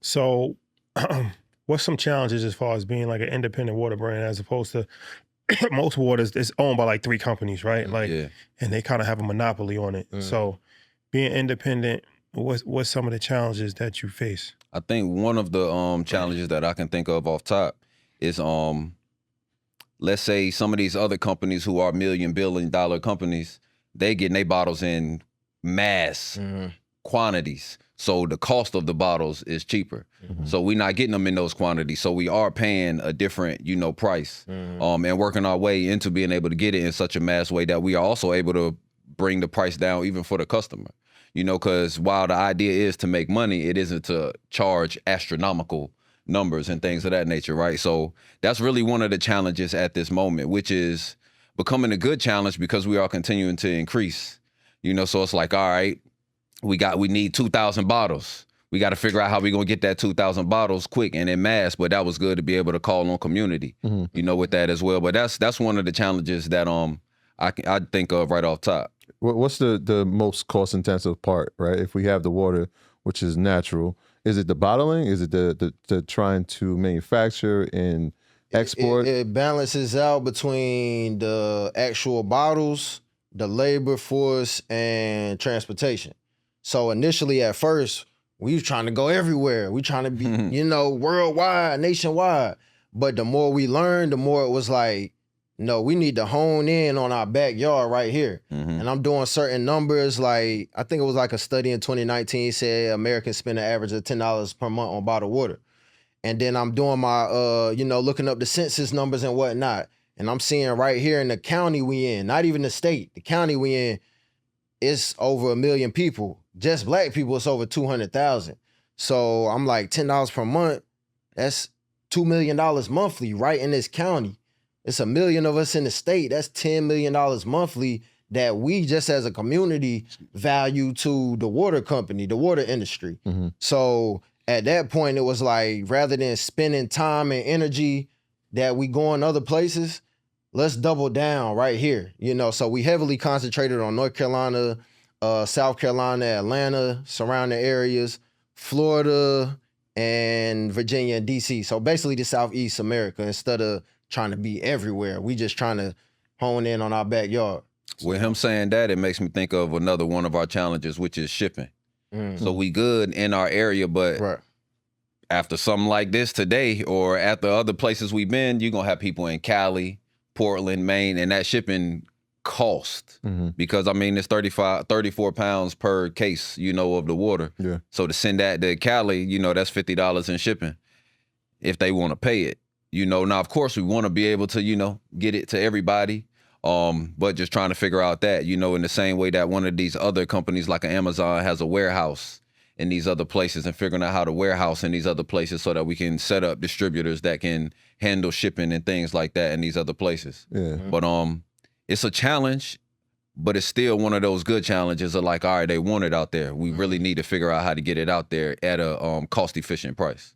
So, what's some challenges as far as being like an independent water brand as opposed to most waters is owned by like 3 companies, right? Like, Yeah. and they kind of have a monopoly on it. So, being independent, what's some of the challenges that you face? I think one of the challenges that I can think of off top is let's say some of these other companies who are $1 billion companies, they getting their bottles in mass quantities. So the cost of the bottles is cheaper. So we're not getting them in those quantities. So we are paying a different, price and working our way into being able to get it in such a mass way that we are also able to bring the price down even for the customer. Because while the idea is to make money, it isn't to charge astronomical numbers and things of that nature, right? So that's really one of the challenges at this moment, which is becoming a good challenge because we are continuing to increase. So it's like, all right, we need 2,000 bottles. We got to figure out how we're going to get that 2,000 bottles quick and in mass, but that was good to be able to call on community, with that as well. But that's one of the challenges that I think of right off top. What's the most cost intensive part, right? If we have the water, which is natural, is it the bottling? Is it the trying to manufacture and export? It balances out between the actual bottles, the labor force, and transportation. So initially at first, we was trying to go everywhere. We trying to be, worldwide, nationwide. But the more we learned, the more it was like, no, we need to hone in on our backyard right here. And I'm doing certain numbers, like, I think it was like a study in 2019 said Americans spend an average of $10 per month on bottled water. And then I'm doing my, looking up the census numbers and whatnot. And I'm seeing right here in the county we in, not even the state, the county we in, it's over 1 million people. Just black people, it's over 200,000. So I'm like, $10 per month, that's $2 million monthly right in this county. It's 1 million of us in the state. That's $10 million monthly that we just as a community value to the water company, the water industry. So at that point, it was like, rather than spending time and energy that we go in other places, let's double down right here. So we heavily concentrated on North Carolina, South Carolina, Atlanta, surrounding areas, Florida, and Virginia and DC. So basically the Southeast America, instead of trying to be everywhere. We just trying to hone in on our backyard. With him saying that, it makes me think of another one of our challenges, which is shipping. So we good in our area, but after something like this today or at the other places we've been, you're going to have people in Cali, Portland, Maine, and that shipping cost because, it's 34 pounds per case, of the water. Yeah. So to send that to Cali, that's $50 in shipping if they want to pay it. Now, of course, we want to be able to, get it to everybody, but just trying to figure out that, in the same way that one of these other companies like Amazon has a warehouse in these other places and figuring out how to warehouse in these other places so that we can set up distributors that can handle shipping and things like that in these other places. Yeah. But it's a challenge, but it's still one of those good challenges of like, all right, they want it out there. We really need to figure out how to get it out there at a cost-efficient price.